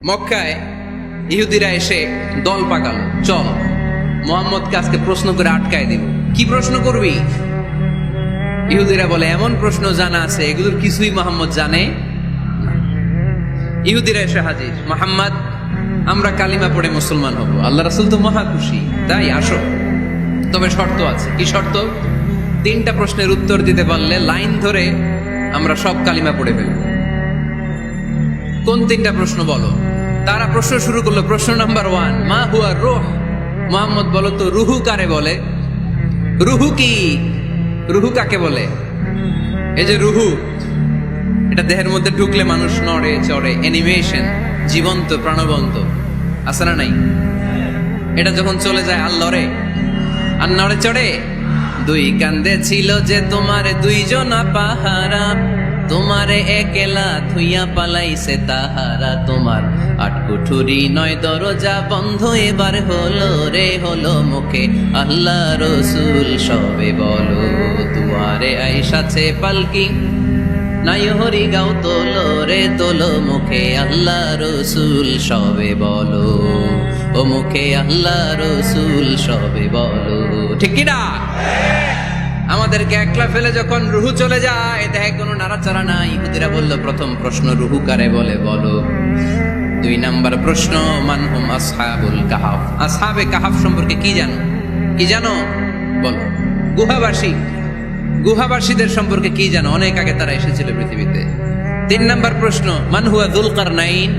মক্কায় ইহুদিরা এসে দল পাকালো, চল মুহাম্মদকে আজকে প্রশ্ন করে আটকায় দিব। কি প্রশ্ন করবি? ইহুদিরা বলে এমন প্রশ্ন জানা আছে এগুলোর কিছুই মুহাম্মদ জানে না। ইহুদিরা এসে হাজির, মুহাম্মদ আমরা কালিমা পড়ে মুসলমান হব। আল্লাহ রাসূল তো মহা খুশি, তাই আসো, তবে শর্ত আছে। কি শর্ত? 3টা প্রশ্নের উত্তর দিতে পারলে লাইন ধরে আমরা সব কালিমা পড়ে ফেলব। কোন 3টা প্রশ্ন বলো? তারা প্রশ্ন শুরু করলো। প্রশ্ন নাম্বার 1, মা হুয়া রূহ। মুহাম্মদ বলো তো রুহু কারে বলে? রুহু কি? রুহু কাকে বলে? এই যে রুহু, এটা দেহের মধ্যে ঢুকলে মানুষ নড়ে চড়ে, অ্যানিমেশন, জীবন্ত প্রাণবন্ত, আছে না নাই? এটা যখন চলে যায় আর লড়ে আর নড়ে চড়ে। 2 কান্দে ছিল যে তোমারে 2 জনা পাহারা, তোমারে একলা থুইয়া পালাইছে তাহারা। তোমার 8 কুঠুরি 9 দরজা বন্ধ এবার হলো রে, হলো মুখে আল্লাহ রসুল সবে বলো। দুয়ারে আইসাছে পালকি নাই হরি গাও তোলো রে, তোলো মুখে আল্লাহ রসুল সবে বলো। ও মুখে আল্লাহ রসুল সবে বলো। ঠিক কি না? আমাদেরকে একলা ফেলে যখন রুহু চলে যায়, দেখে কোনো নাড়াচাড়া নাই। ইহুদিরা বলল প্রথম প্রশ্ন রুহু কারে বলে বলো। 2 নাম্বার প্রশ্ন মানহুম আসহাবুল কাহাফ। আসহাবে কাহাফ সম্পর্কে কি জানো? কি জানো বলো। গুহাবাসী, গুহাবাসীদের সম্পর্কে কি জানো? অনেক আগে তারা এসেছিল পৃথিবীতে। 3 নাম্বার প্রশ্ন মান হুয়া যুলকারনাইন।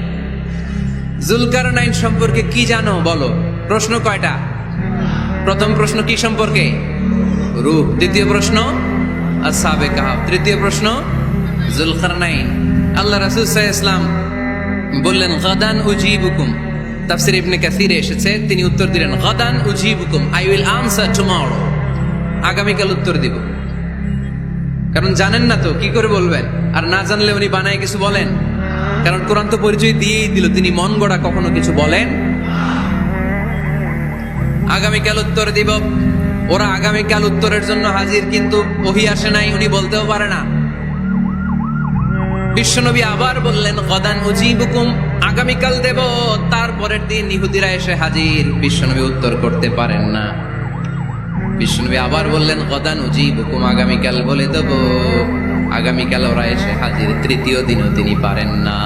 যুলকারনাইন সম্পর্কে কি জানো বলো। প্রশ্ন কয়টা? প্রথম প্রশ্ন কি সম্পর্কে? রূহ। দ্বিতীয় প্রশ্ন আসহাবে কাহাফ। তৃতীয় প্রশ্ন যুলকারনাইন। আল্লাহ রাসূল সাল্লাল্লাহু আলাইহি ওয়াসাল্লাম বললেন গাদান উজিবুকুম। তাফসীর ইবনে কাসিরে এসেছে, তিনি উত্তর দিলেন গাদান উজিবুকুম, আই উইল আনসার টুমরো। আগামীকাল উত্তর দিব। কারণ জানেন না তো কি করে বলবেন, আর না জানলে উনি বানায় কিছু বলেন। কারণ কোরআন তো পরিচয় দিয়েই দিল, তিনি মন গড়া কখনো কিছু বলেন। আগামীকাল উত্তর দিব। ওরা আগামীকাল উত্তরের জন্য হাজির, কিন্তু ওহী আসে নাই, উনি বলতেও পারে না। বিশ্বনবী আবার বললেন গদান উজিবুকুম, আগামীকাল দেব। তারপরের দিন ইহুদিরা এসে হাজির, বিশ্বনবী উত্তর করতে পারেন না। বিশ্বনবী আবার বললেন গদান উজিবুকুম, আগামীকাল বলে দেব। আগামীকাল ওরা এসে হাজির, তৃতীয় দিনও তিনি পারেন না।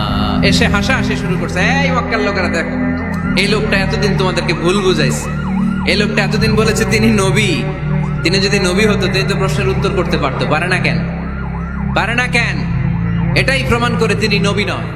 এসে হাসাহাসি শুরু করছে, এই মক্কার লোকেরা দেখো, এই লোকটা এতদিন তোমাদেরকে ভুল বুঝাইছে। এই লোকটা এতদিন বলেছে তিনি নবী। তিনি যদি নবী হতো তিনি তো প্রশ্নের উত্তর করতে পারতো, পারে না কেন? পারে না কেন? এটাই প্রমাণ করে তিনি নবী নয়।